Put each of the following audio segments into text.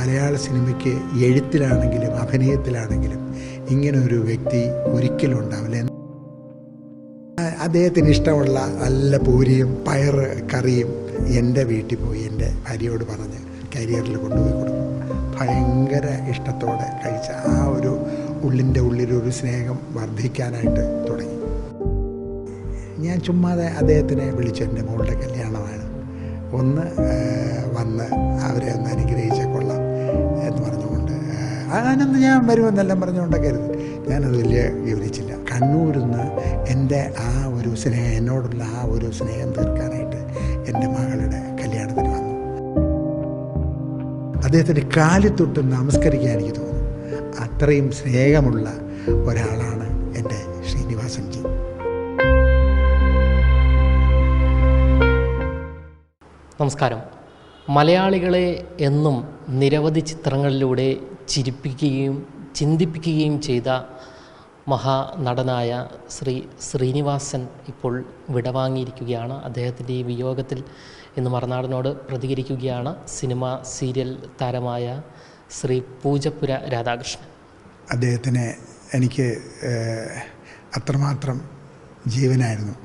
മലയാള സിനിമയ്ക്ക് എഴുത്തിലാണെങ്കിലും അഭിനയത്തിലാണെങ്കിലും ഇങ്ങനൊരു വ്യക്തി ഒരിക്കലും ഉണ്ടാവില്ല. അദ്ദേഹത്തിന് ഇഷ്ടമുള്ള നല്ല പൂരിയും പയർ കറിയും എൻ്റെ വീട്ടിൽ പോയി എൻ്റെ ഭാര്യയോട് പറഞ്ഞ് കരിയറിൽ കൊണ്ടുപോയി കൊടുക്കും. ഭയങ്കര ഇഷ്ടത്തോടെ കഴിച്ച ആ ഒരു ഉള്ളിൻ്റെ ഉള്ളിലൊരു സ്നേഹം വർദ്ധിക്കാനായിട്ട് തുടങ്ങി. ഞാൻ ചുമ്മാതെ അദ്ദേഹത്തിനെ വിളിച്ചു. എൻ്റെ മോളുടെ കല്യാണമാണ്, ഒന്ന് വന്ന് അവരെ ഒന്ന് അനുഗ്രഹിച്ച കൊള്ളാം എന്ന് പറഞ്ഞുകൊണ്ട്, അതിനൊന്ന് ഞാൻ വരുമെന്നെല്ലാം പറഞ്ഞുകൊണ്ടൊക്കെ ആയിരുന്നു. ഞാനത് വലിയ വിവരിച്ചില്ല. കണ്ണൂരിൽ നിന്ന് എൻ്റെ ആ ഒരു സ്നേഹം, എന്നോടുള്ള ആ ഒരു സ്നേഹം തീർക്കാനായിട്ട് എൻ്റെ മകളുടെ കല്യാണത്തിന് വന്നു. അദ്ദേഹത്തിൻ്റെ കാലിൽ തൊട്ട് നമസ്കരിക്കാൻ എനിക്ക് തോന്നുന്നു. അത്രയും സ്നേഹമുള്ള ഒരാളാണ് എൻ്റെ ശ്രീനിവാസൻ ജി. നമസ്കാരം. മലയാളികളെ എന്നും നിരവധി ചിത്രങ്ങളിലൂടെ ചിരിപ്പിക്കുകയും ചിന്തിപ്പിക്കുകയും ചെയ്ത മഹാനടനായ ശ്രീ ശ്രീനിവാസൻ ഇപ്പോൾ വിടവാങ്ങിയിരിക്കുകയാണ്. അദ്ദേഹത്തിൻ്റെ ഈ വിയോഗത്തിൽ ഇന്ന് മറുനാടനോട് പ്രതികരിക്കുകയാണ് സിനിമ സീരിയൽ താരമായ ശ്രീ പൂജപ്പുര രാധാകൃഷ്ണൻ. അദ്ദേഹത്തിന് എനിക്ക് അത്രമാത്രം ജീവനായിരുന്നു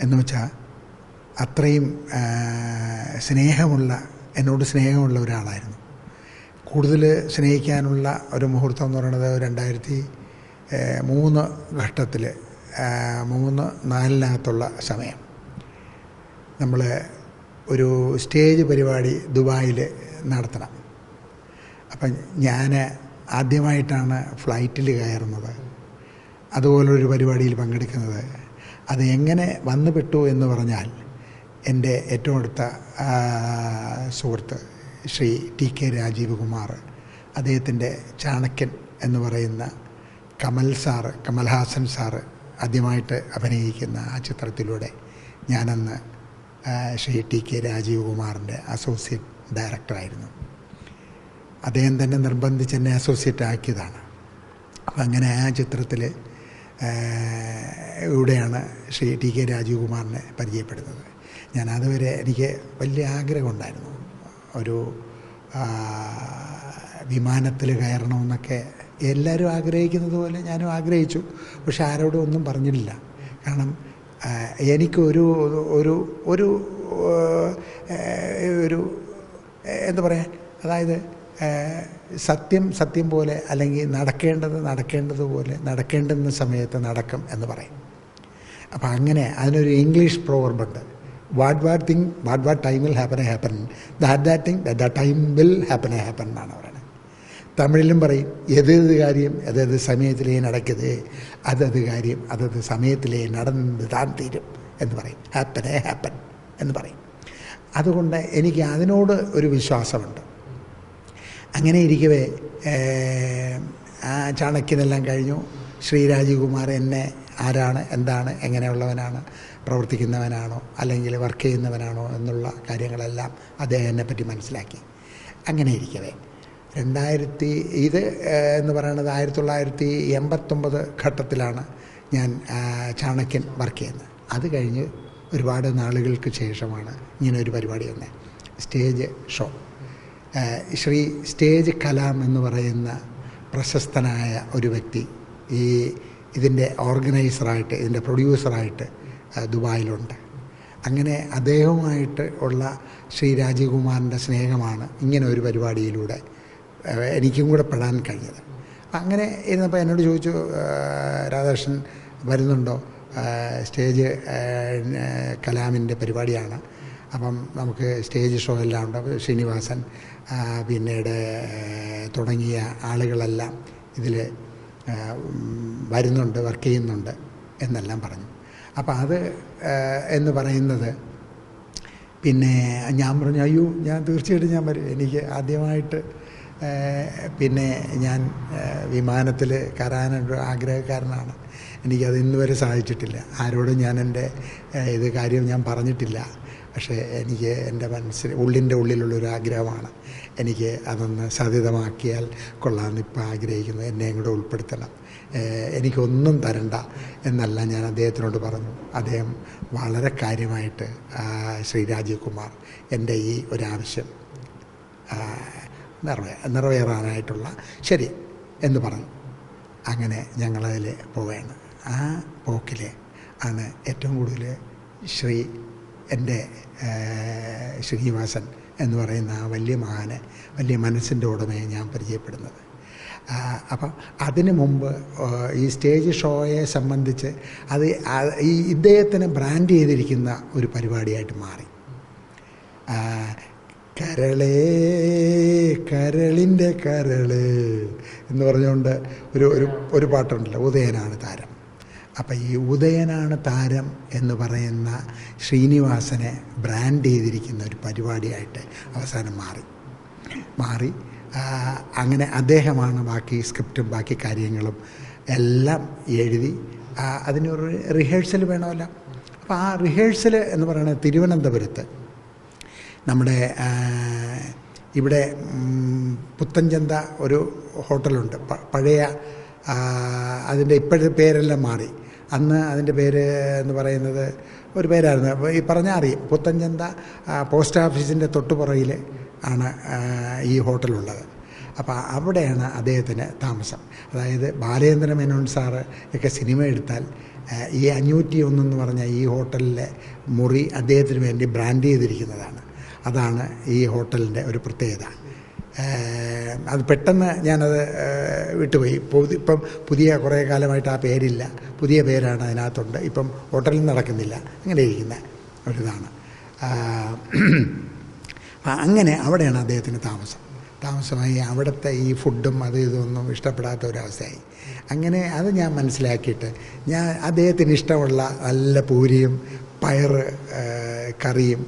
എന്ന് വെച്ചാൽ അത്രയും എന്നോട് സ്നേഹമുള്ള ഒരാളായിരുന്നു. കൂടുതൽ സ്നേഹിക്കാനുള്ള ഒരു മുഹൂർത്തം എന്ന് പറയുന്നത് 2003 ഘട്ടത്തിൽ 3-4 സമയം നമ്മൾ ഒരു സ്റ്റേജ് പരിപാടി ദുബായിൽ നടത്തണം. അപ്പം ഞാൻ ആദ്യമായിട്ടാണ് ഫ്ലൈറ്റിൽ കയറുന്നത്, അതുപോലൊരു പരിപാടിയിൽ പങ്കെടുക്കുന്നത്. അത് എങ്ങനെ വന്നുപെട്ടു എന്ന് പറഞ്ഞാൽ, എൻ്റെ ഏറ്റവും അടുത്ത സുഹൃത്ത് ശ്രീ ടി.കെ. രാജീവ് കുമാർ, അദ്ദേഹത്തിൻ്റെ ചാണക്യൻ എന്ന് പറയുന്ന കമൽഹാസൻ സാറ് ആദ്യമായിട്ട് അഭിനയിക്കുന്ന ആ ചിത്രത്തിലൂടെ ഞാനന്ന് ശ്രീ ടി.കെ. രാജീവ് കുമാറിൻ്റെ അസോസിയേറ്റ് ഡയറക്ടറായിരുന്നു. അദ്ദേഹം തന്നെ നിർബന്ധിച്ച് എന്നെ അസോസിയേറ്റ് ആക്കിയതാണ്. അപ്പം അങ്ങനെ ആ ചിത്രത്തിൽ ഇവിടെയാണ് ശ്രീ ടി.കെ. രാജീവ് കുമാറിനെ പരിചയപ്പെടുന്നത്. ഞാൻ അതുവരെ എനിക്ക് വലിയ ആഗ്രഹമുണ്ടായിരുന്നു, ഒരു വിമാനത്തിൽ കയറണമെന്നൊക്കെ എല്ലാവരും ആഗ്രഹിക്കുന്നത് പോലെ ഞാനും ആഗ്രഹിച്ചു. പക്ഷെ ആരോടും ഒന്നും പറഞ്ഞിട്ടില്ല. കാരണം എനിക്ക് ഒരു ഒരു ഒരു ഒരു എന്താ പറയാൻ, അതായത് സത്യം പോലെ, അല്ലെങ്കിൽ നടക്കേണ്ടതുപോലെ നടക്കേണ്ടുന്ന സമയത്ത് നടക്കും എന്ന് പറയും. അപ്പം അങ്ങനെ അതിനൊരു English പ്രോവർബുണ്ട്, what thing, what time will happen, that thing, that time will happen എന്നാണ് പറയുന്നത്. തമിഴിലും പറയും, എതത് കാര്യം അതത് സമയത്തിലേ നടക്കത്, അതത് കാര്യം അതത് സമയത്തിലേ നടന്ന് താൻ തീരും എന്ന് പറയും. ഹാപ്പൻ എന്ന് പറയും. അതുകൊണ്ട് എനിക്ക് അതിനോട് ഒരു വിശ്വാസമുണ്ട്. അങ്ങനെ ഇരിക്കവേ ആ ചാണക്യനെല്ലാം കഴിഞ്ഞു. ശ്രീ രാജീവ് കുമാർ എന്നെ ആരാണ്, എന്താണ്, എങ്ങനെയുള്ളവനാണ്, പ്രവർത്തിക്കുന്നവനാണോ അല്ലെങ്കിൽ വർക്ക് ചെയ്യുന്നവനാണോ എന്നുള്ള കാര്യങ്ങളെല്ലാം അദ്ദേഹം എന്നെപ്പറ്റി മനസ്സിലാക്കി. അങ്ങനെ ഇരിക്കവേ ഇത് എന്ന് പറയുന്നത് 1989 ഘട്ടത്തിലാണ് ഞാൻ ചാണക്യൻ വർക്ക് ചെയ്യുന്നത്. അത് കഴിഞ്ഞ് ഒരുപാട് നാളുകൾക്ക് ശേഷമാണ് ഇങ്ങനെ ഒരു പരിപാടി വന്നത്, stage show. Shri stage Kalam എന്ന് പറയുന്ന പ്രശസ്തനായ ഒരു വ്യക്തി ഇതിൻ്റെ ഓർഗനൈസറായിട്ട്, ഇതിൻ്റെ പ്രൊഡ്യൂസറായിട്ട് ദുബായിലുണ്ട്. അങ്ങനെ അദ്ദേഹവുമായിട്ട് ഉള്ള ശ്രീ രാജീവ് കുമാറിൻ്റെ സ്നേഹമാണ് ഇങ്ങനെ ഒരു പരിപാടിയിലൂടെ എനിക്കും കൂടെ പെടാൻ കഴിഞ്ഞത്. അങ്ങനെ ഇരുന്നപ്പോൾ എന്നോട് ചോദിച്ചു, രാധാകൃഷ്ണൻ വരുന്നുണ്ടോ, സ്റ്റേജ് കലാമിൻ്റെ പരിപാടിയാണ്, അപ്പം നമുക്ക് സ്റ്റേജ് ഷോ എല്ലാം ഉണ്ട്. ശ്രീനിവാസൻ പിന്നീട് തുടങ്ങിയ ആളുകളെല്ലാം ഇതിൽ വരുന്നുണ്ട്, വർക്ക് ചെയ്യുന്നുണ്ട് എന്നെല്ലാം പറഞ്ഞു. അപ്പം അത് എന്ന് പറയുന്നത്, പിന്നെ ഞാൻ പറഞ്ഞു, അയ്യോ ഞാൻ തീർച്ചയായിട്ടും ഞാൻ വരും. എനിക്ക് ആദ്യമായിട്ട് പിന്നെ ഞാൻ വിമാനത്തിൽ കയറാനൊരു ആഗ്രഹക്കാരനാണ്. എനിക്കത് ഇന്ന് വരെ സാധിച്ചിട്ടില്ല. ആരോടും ഞാൻ എൻ്റെ കാര്യം ഞാൻ പറഞ്ഞിട്ടില്ല. പക്ഷേ എനിക്ക് എൻ്റെ ഉള്ളിൻ്റെ ഉള്ളിലുള്ളൊരു ആഗ്രഹമാണ്. എനിക്ക് അതൊന്ന് സാധ്യതമാക്കിയാൽ കൊള്ളാമെന്ന് ഇപ്പം ആഗ്രഹിക്കുന്നു. എന്നെയും കൂടെ ഉൾപ്പെടുത്തണം, എനിക്കൊന്നും തരണ്ട എന്നല്ല ഞാൻ അദ്ദേഹത്തിനോട് പറഞ്ഞു. അദ്ദേഹം വളരെ കാര്യമായിട്ട് ശ്രീ രാജീവ് കുമാർ എൻ്റെ ഈ ഒരാവശ്യം നിറവേറാനായിട്ടുള്ള ശരി എന്ന് പറഞ്ഞു. അങ്ങനെ ഞങ്ങളതിൽ പോവുകയാണ്. ആ പോക്കിൽ ആണ് ഏറ്റവും കൂടുതൽ എൻ്റെ ശ്രീനിവാസൻ എന്ന് പറയുന്ന ആ വലിയ മഹാനെ, വലിയ മനസ്സിൻ്റെ ഉടമയെ ഞാൻ പരിചയപ്പെടുന്നത്. അപ്പം അതിനു മുമ്പ് ഈ സ്റ്റേജ് ഷോയെ സംബന്ധിച്ച് അത് ഈ ഇദ്ദേഹത്തിന് ബ്രാൻഡ് ചെയ്തിരിക്കുന്ന ഒരു പരിപാടിയായിട്ട് മാറി. കരളേ കരളിൻ്റെ കരള് എന്ന് പറഞ്ഞുകൊണ്ട് ഒരു പാട്ടുണ്ടല്ലോ, ഉദയനാണ് താരം. അപ്പം ഈ ഉദയനാണ് താരം എന്ന് പറയുന്ന ശ്രീനിവാസനെ ബ്രാൻഡ് ചെയ്തിരിക്കുന്ന ഒരു പരിപാടിയായിട്ട് അവസാനം മാറി. അങ്ങനെ അദ്ദേഹമാണ് ബാക്കി സ്ക്രിപ്റ്റും ബാക്കി കാര്യങ്ങളും എല്ലാം എഴുതി. അതിനൊരു റിഹേഴ്സൽ വേണമല്ലോ. അപ്പോൾ ആ റിഹേഴ്സൽ എന്ന് പറയുന്നത് തിരുവനന്തപുരത്ത് നമ്മുടെ ഇവിടെ പുത്തൻചന്ത ഒരു ഹോട്ടലുണ്ട്, പഴയ, അതിൻ്റെ ഇപ്പോഴത്തെ പേരെല്ലാം മാറി. അന്ന് അതിൻ്റെ പേര് എന്ന് പറയുന്നത് ഒരു പേരായിരുന്നു, ഈ പറഞ്ഞാൽ അറിയും. പുത്തൻചന്ത പോസ്റ്റ് ഓഫീസിൻ്റെ തൊട്ടുപുറയിൽ ആണ് ഈ ഹോട്ടലുള്ളത്. അപ്പോൾ അവിടെയാണ് അദ്ദേഹത്തിന് താമസം. അതായത് ബാലചന്ദ്ര മേനോൻ സാറ് ഒക്കെ സിനിമ എടുത്താൽ ഈ 501 എന്ന് പറഞ്ഞ ഈ ഹോട്ടലിലെ മുറി അദ്ദേഹത്തിന് വേണ്ടി ബ്രാൻഡ് ചെയ്തിരിക്കുന്നതാണ്. അതാണ് ഈ ഹോട്ടലിൻ്റെ ഒരു പ്രത്യേകത. അത് പെട്ടെന്ന് ഞാനത് വിട്ടുപോയി. ഇപ്പം പുതിയ കുറേ കാലമായിട്ട് ആ പേരില്ല, പുതിയ പേരാണ് അതിനകത്തുണ്ട്. ഇപ്പം ഹോട്ടലിൽ നടക്കുന്നില്ല, അങ്ങനെ ഇരിക്കുന്ന ഒരിതാണ്. അങ്ങനെ അവിടെയാണ് അദ്ദേഹത്തിന് താമസമായി. അവിടുത്തെ ഈ ഫുഡും ഇതൊന്നും ഇഷ്ടപ്പെടാത്ത ഒരവസ്ഥയായി. അങ്ങനെ അത് ഞാൻ മനസ്സിലാക്കിയിട്ട് അദ്ദേഹത്തിന് ഇഷ്ടമുള്ള നല്ല പൂരിയും പയറ് കറിയും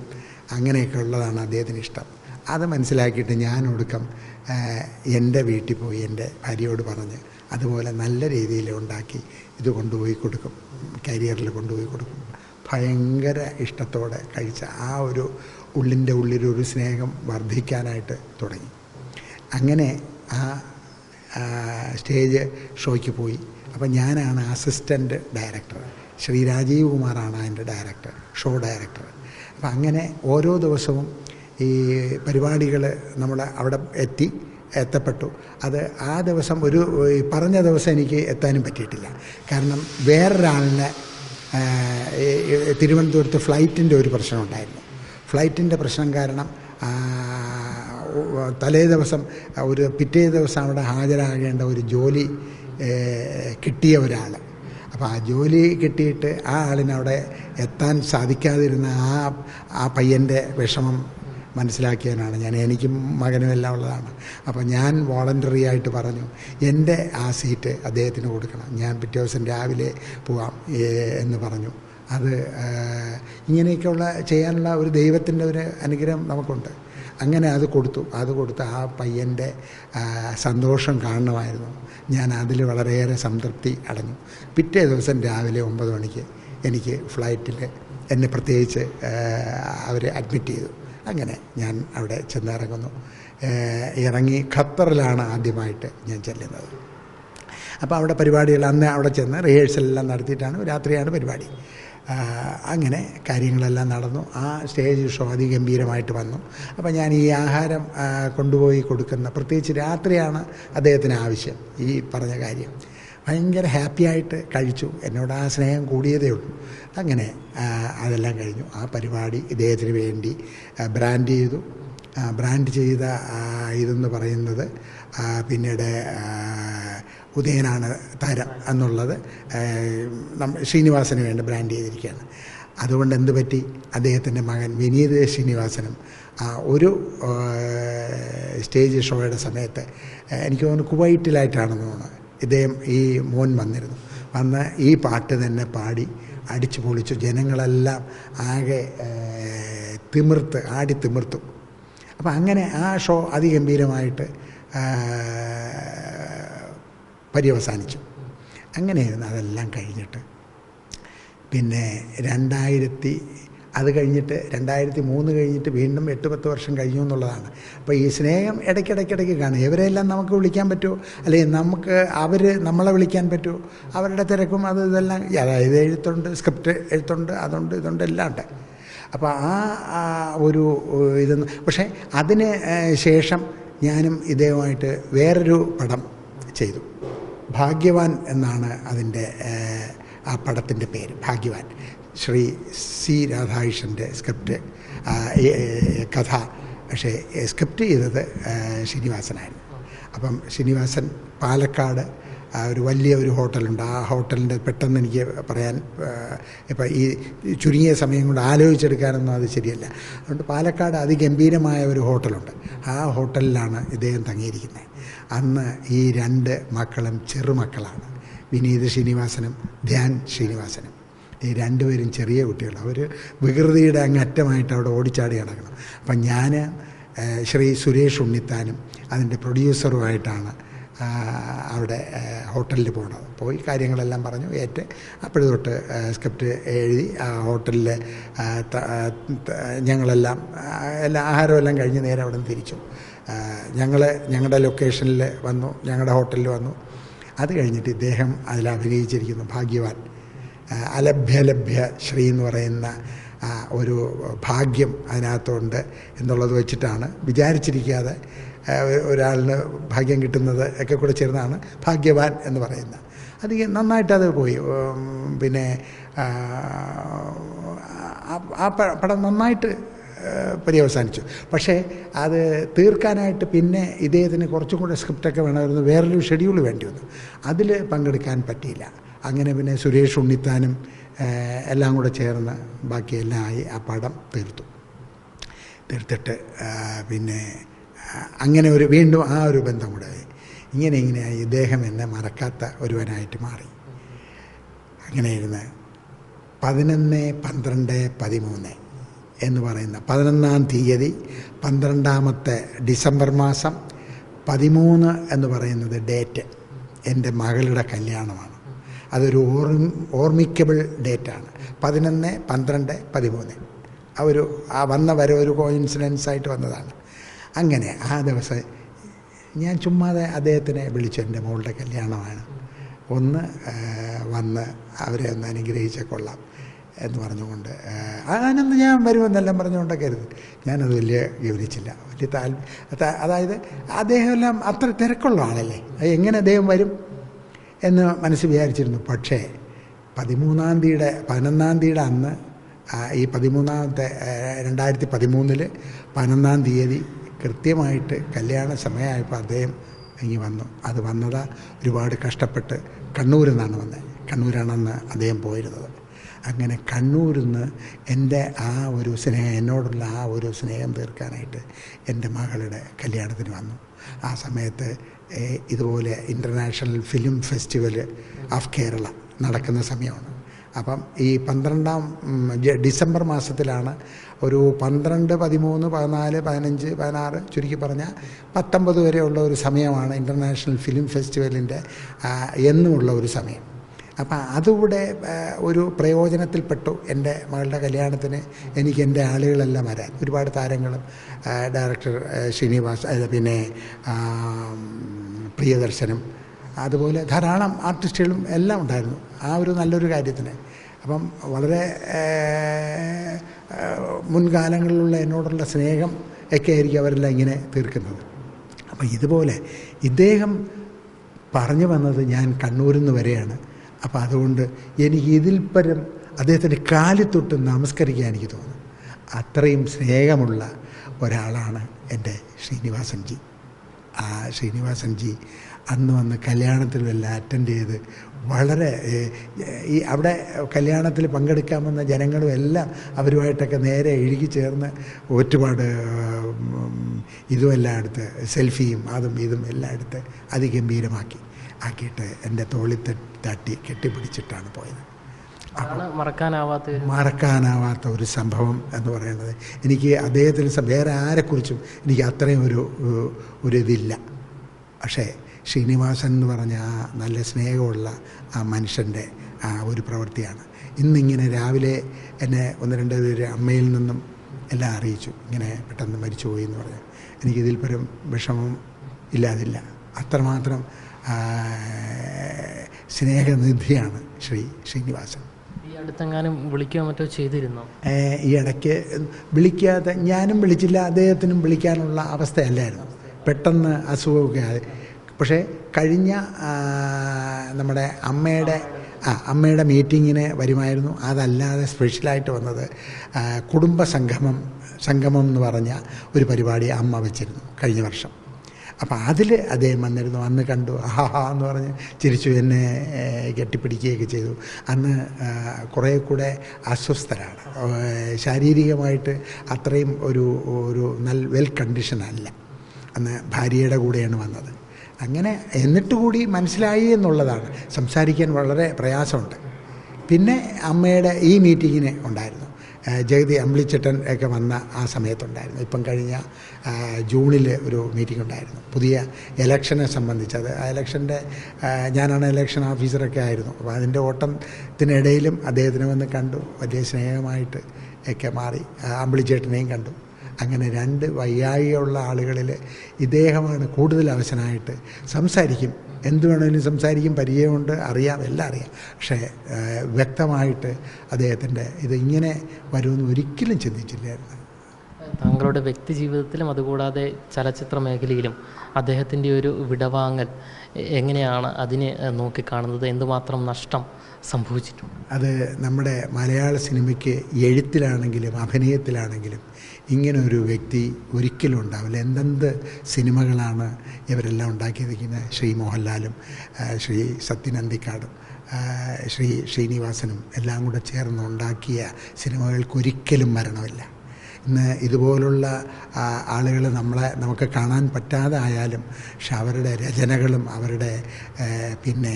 അങ്ങനെയൊക്കെ ഉള്ളതാണ് അദ്ദേഹത്തിന് ഇഷ്ടം. അത് മനസ്സിലാക്കിയിട്ട് ഞാൻ ഒടുക്കം എൻ്റെ വീട്ടിൽ പോയി എൻ്റെ ഭാര്യയോട് പറഞ്ഞ് അതുപോലെ നല്ല രീതിയിൽ ഉണ്ടാക്കി ഇത് കൊണ്ടുപോയി കൊടുക്കും, കരിയറിൽ കൊണ്ടുപോയി കൊടുക്കും. ഭയങ്കര ഇഷ്ടത്തോടെ കഴിച്ച ആ ഒരു ഉള്ളിൻ്റെ ഉള്ളിലൊരു സ്നേഹം വർദ്ധിക്കാനായിട്ട് തുടങ്ങി. അങ്ങനെ ആ സ്റ്റേജ് ഷോയ്ക്ക് പോയി. അപ്പം ഞാനാണ് അസിസ്റ്റൻ്റ് ഡയറക്ടർ, ശ്രീ രാജീവ് കുമാറാണ് അതിൻ്റെ ഡയറക്ടർ, ഷോ ഡയറക്ടർ. അപ്പം അങ്ങനെ ഓരോ ദിവസവും ഈ പരിപാടികൾ നമ്മൾ അവിടെ എത്തപ്പെട്ടു. അത് ആ ദിവസം പറഞ്ഞ ദിവസം എനിക്ക് എത്താനും പറ്റിയിട്ടില്ല. കാരണം വേറൊരാളിനെ തിരുവനന്തപുരത്ത് ഫ്ലൈറ്റിൻ്റെ ഒരു പ്രശ്നമുണ്ടായിരുന്നു. ഫ്ലൈറ്റിൻ്റെ പ്രശ്നം കാരണം പിറ്റേ ദിവസം അവിടെ ഹാജരാകേണ്ട ഒരു ജോലി കിട്ടിയ ഒരാൾ. അപ്പോൾ ആ ജോലി കിട്ടിയിട്ട് ആ ആളിനവിടെ എത്താൻ സാധിക്കാതിരുന്ന ആ പയ്യൻ്റെ വിഷമം മനസ്സിലാക്കിയതിനാണ് എനിക്കും മകനും എല്ലാം ഉള്ളതാണ്. അപ്പോൾ ഞാൻ വോളണ്ടറി ആയിട്ട് പറഞ്ഞു, എൻ്റെ ആ സീറ്റ് അദ്ദേഹത്തിന് കൊടുക്കണം, ഞാൻ പിറ്റേ ദിവസം രാവിലെ പോവാം എന്ന് പറഞ്ഞു. അത് ഇങ്ങനെയൊക്കെയുള്ള ചെയ്യാനുള്ള ഒരു ദൈവത്തിൻ്റെ ഒരു അനുഗ്രഹം നമുക്കുണ്ട്. അങ്ങനെ അത് കൊടുത്ത് ആ പയ്യൻ്റെ സന്തോഷം കാണണമായിരുന്നു. ഞാൻ അതിൽ വളരെയേറെ സംതൃപ്തി അടഞ്ഞു. പിറ്റേ ദിവസം രാവിലെ 9 മണിക്ക് എനിക്ക് ഫ്ലൈറ്റിൽ എന്നെ പ്രത്യേകിച്ച് അവർ അഡ്മിറ്റ് ചെയ്തു. അങ്ങനെ ഞാൻ അവിടെ ചെന്നിറങ്ങുന്നു. ഇറങ്ങി ഖത്തറിലാണ് ആദ്യമായിട്ട് ഞാൻ ചെല്ലുന്നത്. അപ്പോൾ അവിടെ പരിപാടികൾ അന്ന് അവിടെ ചെന്ന് റിഹേഴ്സലെല്ലാം നടത്തിയിട്ടാണ്, രാത്രിയാണ് പരിപാടി. അങ്ങനെ കാര്യങ്ങളെല്ലാം നടന്നു. ആ സ്റ്റേജ് ഷോ അതിഗംഭീരമായിട്ട് വന്നു. അപ്പോൾ ഞാൻ ഈ ആഹാരം കൊണ്ടുപോയി കൊടുക്കുന്ന, പ്രത്യേകിച്ച് രാത്രിയാണ് അദ്ദേഹത്തിന് ആവശ്യം, ഈ പറഞ്ഞ കാര്യം ഭയങ്കര ഹാപ്പിയായിട്ട് കഴിച്ചു. എന്നോട് ആ സ്നേഹം കൂടിയതേ ഉള്ളൂ. അങ്ങനെ അതെല്ലാം കഴിഞ്ഞു. ആ പരിപാടി ഇദ്ദേഹത്തിന് വേണ്ടി ബ്രാൻഡ് ചെയ്ത ഇതെന്ന് പറയുന്നത് പിന്നീട് ഉദയനാണ് താരം എന്നുള്ളത് ശ്രീനിവാസന് വേണ്ടി ബ്രാൻഡ് ചെയ്തിരിക്കുകയാണ്. അതുകൊണ്ട് എന്ത് പറ്റി, അദ്ദേഹത്തിൻ്റെ മകൻ വിനീത് ശ്രീനിവാസനും ഒരു സ്റ്റേജ് ഷോയുടെ സമയത്ത്, എനിക്ക് തോന്നുന്നു കുവൈറ്റിലായിട്ടാണെന്ന് തോന്നുന്നു, ഇദ്ദേഹം ഈ മോൻ വന്ന് ഈ പാട്ട് തന്നെ പാടി അടിച്ചു പൊളിച്ചു. ജനങ്ങളെല്ലാം ആകെ തിമിർത്തു. അപ്പം അങ്ങനെ ആ ഷോ അതിഗംഭീരമായിട്ട് പര്യവസാനിച്ചു. അങ്ങനെയായിരുന്നു. അതെല്ലാം കഴിഞ്ഞിട്ട് പിന്നെ 2003 കഴിഞ്ഞിട്ട് വീണ്ടും 8-10 വർഷം കഴിഞ്ഞു എന്നുള്ളതാണ്. അപ്പോൾ ഈ സ്നേഹം ഇടയ്ക്കിടയ്ക്ക് കാണും. ഇവരെല്ലാം നമുക്ക് വിളിക്കാൻ പറ്റുമോ, അല്ലെങ്കിൽ നമുക്ക് നമ്മളെ വിളിക്കാൻ പറ്റുമോ? അവരുടെ തിരക്കും ഇതെല്ലാം, അതായത് എഴുത്തുണ്ട്, സ്ക്രിപ്റ്റ് എഴുത്തുണ്ട്, ഇതുണ്ട് എല്ലാം ഉണ്ട്. അപ്പോൾ ആ ഒരു ഇതൊന്നും, പക്ഷേ അതിന് ശേഷം ഞാനും ഇദ്ദേഹമായിട്ട് വേറൊരു പടം ചെയ്തു. ഭാഗ്യവാൻ എന്നാണ് അതിൻ്റെ ആ പടത്തിൻ്റെ പേര്, ഭാഗ്യവാൻ. ശ്രീ സി രാധാകൃഷ്ണൻ്റെ സ്ക്രിപ്റ്റ്, കഥ. പക്ഷേ സ്ക്രിപ്റ്റ് ചെയ്തത് ശ്രീനിവാസനായിരുന്നു. അപ്പം ശ്രീനിവാസൻ പാലക്കാട് ഒരു വലിയ ഒരു ഹോട്ടലുണ്ട്. ആ ഹോട്ടലിൻ്റെ പെട്ടെന്ന് എനിക്ക് പറയാൻ ഇപ്പം ഈ ചുരുങ്ങിയ സമയം കൊണ്ട് ആലോചിച്ചെടുക്കാനൊന്നും അത് ശരിയല്ല. അതുകൊണ്ട് പാലക്കാട് അതിഗംഭീരമായ ഒരു ഹോട്ടലുണ്ട്. ആ ഹോട്ടലിലാണ് ഇദ്ദേഹം തങ്ങിയിരിക്കുന്നത്. അന്ന് ഈ 2 മക്കളും ചെറുമക്കളാണ്, വിനീത് ശ്രീനിവാസനും ധ്യാൻ ശ്രീനിവാസനും. ഈ 2 പേരും ചെറിയ കുട്ടികൾ. അവർ വികൃതിയുടെ അങ്ങറ്റമായിട്ട് അവിടെ ഓടിച്ചാടി കിടക്കണം. അപ്പം ഞാൻ ശ്രീ സുരേഷ് ഉണ്ണിത്താനും അതിൻ്റെ പ്രൊഡ്യൂസറുമായിട്ടാണ് അവിടെ ഹോട്ടലിൽ പോകണത്. പോയി കാര്യങ്ങളെല്ലാം പറഞ്ഞു ഏറ്റ് അപ്പോഴ് തൊട്ട് സ്ക്രിപ്റ്റ് എഴുതി ആ ഹോട്ടലിൽ ഞങ്ങളെല്ലാം ആഹാരമെല്ലാം കഴിഞ്ഞ് നേരെ അവിടെ നിന്ന് തിരിച്ചു. ഞങ്ങളുടെ ലൊക്കേഷനിൽ വന്നു, ഞങ്ങളുടെ ഹോട്ടലിൽ വന്നു. അത് കഴിഞ്ഞിട്ട് ഇദ്ദേഹം അതിൽ അഭിനയിച്ചിരിക്കുന്നു ഭാഗ്യവാൻ. അലഭ്യലഭ്യ ശ്രീ എന്ന് പറയുന്ന ഒരു ഭാഗ്യം അതിനകത്തുണ്ട് എന്നുള്ളത് വെച്ചിട്ടാണ്, വിചാരിച്ചിരിക്കാതെ ഒരാളിന് ഭാഗ്യം കിട്ടുന്നത് ഒക്കെ കൂടെ ചേർന്നാണ് ഭാഗ്യവാൻ എന്ന് പറയുന്നത്. അത് നന്നായിട്ടത് പോയി. പിന്നെ ആ പടം നന്നായിട്ട് പര്യവസാനിച്ചു. പക്ഷേ അത് തീർക്കാനായിട്ട് പിന്നെ ഇദ്ദേഹത്തിന് കുറച്ചും കൂടെ സ്ക്രിപ്റ്റൊക്കെ വേണമായിരുന്നു, വേറൊരു ഷെഡ്യൂൾ വേണ്ടി വന്നു. അതിൽ പങ്കെടുക്കാൻ പറ്റിയില്ല. അങ്ങനെ പിന്നെ സുരേഷ് ഉണ്ണിത്താനും എല്ലാം കൂടെ ചേർന്ന് ബാക്കിയെല്ലാം ആയി ആ പടം തീർത്തിട്ട് പിന്നെ അങ്ങനെ വീണ്ടും ആ ഒരു ബന്ധം കൂടെ ആയി. ഇങ്ങനെയായി ഇദ്ദേഹം എന്നെ മറക്കാത്ത ഒരുവനായിട്ട് മാറി. അങ്ങനെ ഇരുന്ന് 11, 12, 13 എന്ന് പറയുന്ന 11-ാം തീയതി 12-ാമത്തെ ഡിസംബർ മാസം 13 എന്ന് പറയുന്നത് ഡേറ്റ് എൻ്റെ മകളുടെ കല്യാണമാണ്. അതൊരു ഓർമ്മിക്കബിൾ ഡേറ്റാണ്. 11, 12, 13 ആ വന്ന വരെ ഒരു കോയിൻസിഡൻസായിട്ട് വന്നതാണ്. അങ്ങനെ ആ ദിവസം ഞാൻ ചുമ്മാതെ അദ്ദേഹത്തിനെ വിളിച്ചു. എൻ്റെ മോളുടെ കല്യാണമാണ്, ഒന്ന് വന്ന് അവരെ ഒന്ന് അനുഗ്രഹിച്ച കൊള്ളാം എന്ന് പറഞ്ഞുകൊണ്ട്, അതിനൊന്ന് ഞാൻ വരുമെന്നെല്ലാം പറഞ്ഞുകൊണ്ടൊക്കെ കരുതി. ഞാനത് വലിയ ഗൗനിച്ചില്ല. വലിയ അതായത് അദ്ദേഹം എല്ലാം അത്ര തിരക്കുള്ള ആളല്ലേ, എങ്ങനെ അദ്ദേഹം വരും എന്ന് മനസ്സ് വിചാരിച്ചിരുന്നു. പക്ഷേ 13-ാം തീയതിയുടെ 11-ാം തീയതിയുടെ അന്ന് ഈ 13-ാമത്തെ 2013 11-ാം തീയതി കൃത്യമായിട്ട് കല്യാണ സമയമായപ്പോൾ അദ്ദേഹം ഇങ്ങ് വന്നു. അത് വന്നതാ ഒരുപാട് കഷ്ടപ്പെട്ട് കണ്ണൂരിൽ നിന്നാണ് വന്നത്. കണ്ണൂരാണെന്ന് അദ്ദേഹം പോയിരുന്നത്. അങ്ങനെ കണ്ണൂരിൽ നിന്ന് എൻ്റെ ആ ഒരു സ്നേഹം, എന്നോടുള്ള ആ ഒരു സ്നേഹം തീർക്കാനായിട്ട് എൻ്റെ മകളുടെ കല്യാണത്തിന് വന്നു. ആ സമയത്ത് ഇതുപോലെ international film festival of Kerala നടക്കുന്ന സമയമാണ്. അപ്പം ഈ 12-ാം ഡിസംബർ മാസത്തിലാണ് ഒരു 12, 13, 14, 15, 16 ചുരുക്കി പറഞ്ഞാൽ 19 വരെയുള്ള ഒരു സമയമാണ് ഇൻ്റർനാഷണൽ ഫിലിം ഫെസ്റ്റിവലിൻ്റെ എന്നുമുള്ള ഒരു സമയം. അപ്പം അതുകൂടെ ഒരു പ്രയോജനത്തിൽപ്പെട്ടു. എൻ്റെ മകളുടെ കല്യാണത്തിന് എനിക്ക് എൻ്റെ ആളുകളെല്ലാം വരാൻ, ഒരുപാട് താരങ്ങളും ഡയറക്ടർ ശ്രീനിവാസ്, പിന്നെ പ്രിയദർശനും അതുപോലെ ധാരാളം ആർട്ടിസ്റ്റുകളും എല്ലാം ഉണ്ടായിരുന്നു ആ ഒരു നല്ലൊരു കാര്യത്തിന്. അപ്പം വളരെ മുൻകാലങ്ങളിലുള്ള എന്നോടുള്ള സ്നേഹം ഒക്കെ ആയിരിക്കും അവരെല്ലാം ഇങ്ങനെ തീർക്കുന്നത്. അപ്പം ഇതുപോലെ ഇദ്ദേഹം പറഞ്ഞു വന്നത് ഞാൻ കണ്ണൂരിൽ നിന്ന് വരെയാണ്. അപ്പം അതുകൊണ്ട് എനിക്ക് ഇതിൽ പരം അദ്ദേഹത്തിൻ്റെ കാലിൽ തൊട്ട് നമസ്കരിക്കാൻ എനിക്ക് തോന്നുന്നു. അത്രയും സ്നേഹമുള്ള ഒരാളാണ് എൻ്റെ ശ്രീനിവാസൻജി. ആ ശ്രീനിവാസൻജി അന്ന് വന്ന് കല്യാണത്തിലെല്ലാം അറ്റൻഡ് ചെയ്ത് വളരെ അവിടെ കല്യാണത്തിൽ പങ്കെടുക്കാമെന്ന ജനങ്ങളും എല്ലാം അവരുമായിട്ടൊക്കെ നേരെ ഇഴുകി ചേർന്ന് ഒരുപാട് ഇതുമെല്ലാം എടുത്ത് സെൽഫിയും അതും ഇതും എല്ലാം എടുത്ത് അതിഗംഭീരമാക്കിയിട്ട് എൻ്റെ തോളിൽ തട്ടി കെട്ടിപ്പിടിച്ചിട്ടാണ് പോയത്. മറക്കാനാവാത്ത ഒരു സംഭവം എന്ന് പറയുന്നത് എനിക്ക് അദ്ദേഹത്തിൽ വേറെ ആരെക്കുറിച്ചും എനിക്ക് അത്രയും ഒരു ഇതില്ല. പക്ഷേ ശ്രീനിവാസൻ എന്ന് പറഞ്ഞ ആ നല്ല സ്നേഹമുള്ള ആ മനുഷ്യൻ്റെ ആ ഒരു പ്രവൃത്തിയാണ്. ഇന്നിങ്ങനെ രാവിലെ എന്നെ 1-2 പേര് അമ്മയിൽ നിന്നും എല്ലാം അറിയിച്ചു, ഇങ്ങനെ പെട്ടെന്ന് മരിച്ചുപോയി എന്ന് പറഞ്ഞു. എനിക്കിതിൽ പരം വിഷമം ഇല്ലാതില്ല. അത്രമാത്രം സ്നേഹനിധിയാണ് ശ്രീനിവാസൻ. ഈ അടുത്തെങ്ങാനും വിളിക്കുകയോ മറ്റോ ചെയ്തിരുന്നോ? ഈ ഇടയ്ക്ക് വിളിക്കാതെ ഞാനും വിളിച്ചില്ല, അദ്ദേഹത്തിനും വിളിക്കാനുള്ള അവസ്ഥയല്ലായിരുന്നു. പെട്ടെന്ന് അസുഖമൊക്കെ ആയി. പക്ഷേ കഴിഞ്ഞ നമ്മുടെ അമ്മയുടെ മീറ്റിങ്ങിന് വരുമായിരുന്നു. അതല്ലാതെ സ്പെഷ്യലായിട്ട് വന്നത് കുടുംബ സംഗമം എന്ന് പറഞ്ഞ ഒരു പരിപാടി അമ്മ വെച്ചിരുന്നു കഴിഞ്ഞ വർഷം. അപ്പോൾ അതിൽ അദ്ദേഹം വന്നിരുന്നു. അന്ന് കണ്ടു, ആഹാ എന്ന് പറഞ്ഞ് ചിരിച്ചു, എന്നെ കെട്ടിപ്പിടിക്കുകയൊക്കെ ചെയ്തു. അന്ന് കുറേ കൂടെ അസ്വസ്ഥരാണ്, ശാരീരികമായിട്ട് അത്രയും ഒരു വെൽ കണ്ടീഷനല്ല. അന്ന് ഭാര്യയുടെ കൂടെയാണ് വന്നത്. അങ്ങനെ എന്നിട്ട് കൂടി മനസ്സിലായി എന്നുള്ളതാണ്. സംസാരിക്കാൻ വളരെ പ്രയാസമുണ്ട്. പിന്നെ അമ്മയുടെ ഈ മീറ്റിങ്ങിന് ഉണ്ടായിരുന്നു. ജഗതി അമ്പിളിച്ചേട്ടൻ ഒക്കെ വന്ന ആ സമയത്തുണ്ടായിരുന്നു. ഇപ്പം കഴിഞ്ഞ ജൂണിൽ ഒരു മീറ്റിംഗ് ഉണ്ടായിരുന്നു പുതിയ ഇലക്ഷനെ സംബന്ധിച്ചത്. ആ ഇലക്ഷൻ്റെ ഞാനാണ് ഇലക്ഷൻ ഓഫീസറൊക്കെ ആയിരുന്നു. അപ്പോൾ അതിൻ്റെ ഓട്ടത്തിനിടയിലും അദ്ദേഹത്തിനെ വന്ന് കണ്ടു. വലിയ സ്നേഹമായിട്ട് ഒക്കെ മാറി. അമ്പിളിച്ചേട്ടനെയും കണ്ടു. അങ്ങനെ 2 വയ്യായികയുള്ള ആളുകളിൽ ഇദ്ദേഹമാണ് കൂടുതൽ അവസരമായിട്ട് സംസാരിക്കും. എന്ത് വേണമെങ്കിലും സംസാരിക്കും, പരിചയമുണ്ട്, അറിയാം, എല്ലാം അറിയാം. പക്ഷേ വ്യക്തമായിട്ട് അദ്ദേഹത്തിൻ്റെ ഇത് ഇങ്ങനെ വരുമെന്ന് ഒരിക്കലും ചിന്തിച്ചില്ലായിരുന്നു. താങ്കളുടെ വ്യക്തി ജീവിതത്തിലും അതുകൂടാതെ ചലച്ചിത്ര മേഖലയിലും അദ്ദേഹത്തിൻ്റെ ഒരു വിടവാങ്ങൽ എങ്ങനെയാണ് അതിനെ നോക്കിക്കാണുന്നത്? എന്തുമാത്രം നഷ്ടം സംഭവിച്ചിട്ടുണ്ട്? അത് നമ്മുടെ മലയാള സിനിമയ്ക്ക് എഴുത്തിലാണെങ്കിലും അഭിനയത്തിലാണെങ്കിലും ഇങ്ങനെ ഒരു വ്യക്തി ഒരിക്കലും ഉണ്ടാവില്ല. എന്തെന്ത് സിനിമകളാണ് ഇവരെല്ലാം ഉണ്ടാക്കിയിരിക്കുന്നത്. ശ്രീ മോഹൻലാലും ശ്രീ സത്യൻ അന്തിക്കാടും ശ്രീ ശ്രീനിവാസനും എല്ലാം കൂടെ ചേർന്ന് ഉണ്ടാക്കിയ സിനിമകൾക്കൊരിക്കലും മരണമില്ല. ഇന്ന് ഇതുപോലുള്ള ആളുകൾ നമുക്ക് കാണാൻ പറ്റാതെ ആയാലും, പക്ഷെ അവരുടെ രചനകളും അവരുടെ പിന്നെ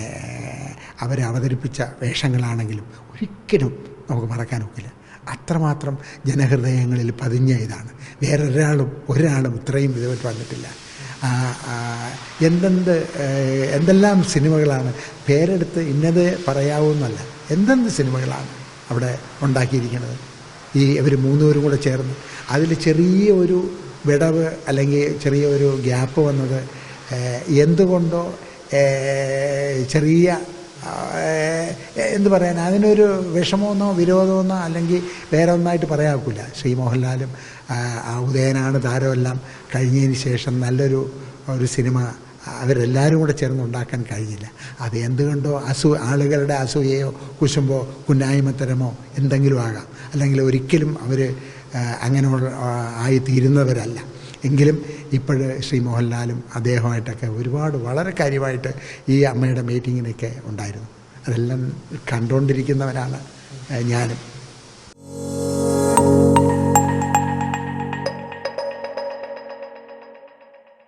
അവരവതരിപ്പിച്ച വേഷങ്ങളാണെങ്കിലും ഒരിക്കലും നമുക്ക് മറക്കാനൊക്കില്ല. അത്രമാത്രം ജനഹൃദയങ്ങളിൽ പതിഞ്ഞ ഇതാണ്. ഒരാളും ഇത്രയും ഇതുമായിട്ട് വന്നിട്ടില്ല. എന്തെല്ലാം സിനിമകളാണ്, പേരെടുത്ത് ഇന്നത് പറയാവുന്നല്ല, എന്തെന്ത് സിനിമകളാണ് അവിടെ ഉണ്ടാക്കിയിരിക്കുന്നത്. ഇവർ 3 പേരും കൂടെ ചേർന്ന് അതിൽ ചെറിയ ഒരു വിടവ് അല്ലെങ്കിൽ ചെറിയ ഒരു ഗ്യാപ്പ് വന്നത് എന്തുകൊണ്ടോ ചെറിയ എന്ത് പറയാൻ, അതിനൊരു വിഷമമെന്നോ വിരോധമെന്നോ അല്ലെങ്കിൽ വേറെ ഒന്നായിട്ട് പറയാക്കില്ല. ശ്രീ മോഹൻലാലും ഉദയനാണ് താരമെല്ലാം കഴിഞ്ഞതിന് ശേഷം നല്ലൊരു സിനിമ അവരെല്ലാവരും കൂടെ ചേർന്ന് ഉണ്ടാക്കാൻ കഴിഞ്ഞില്ല. അത് എന്തുകൊണ്ടോ ആളുകളുടെ അസൂയയോ കുശുമ്പോ കുന്നായ്മത്തരമോ എന്തെങ്കിലും ആകാം. അല്ലെങ്കിൽ ഒരിക്കലും അവർ അങ്ങനെ ആയിത്തീരുന്നവരല്ല. എങ്കിലും ഇപ്പോഴ് ശ്രീ മോഹൻലാലും അദ്ദേഹമായിട്ടൊക്കെ ഒരുപാട് വളരെ കാര്യമായിട്ട് ഈ അമ്മയുടെ മീറ്റിങ്ങിനൊക്കെ ഉണ്ടായിരുന്നു. അതെല്ലാം കണ്ടുകൊണ്ടിരിക്കുന്നവരാണ് ഞാനും.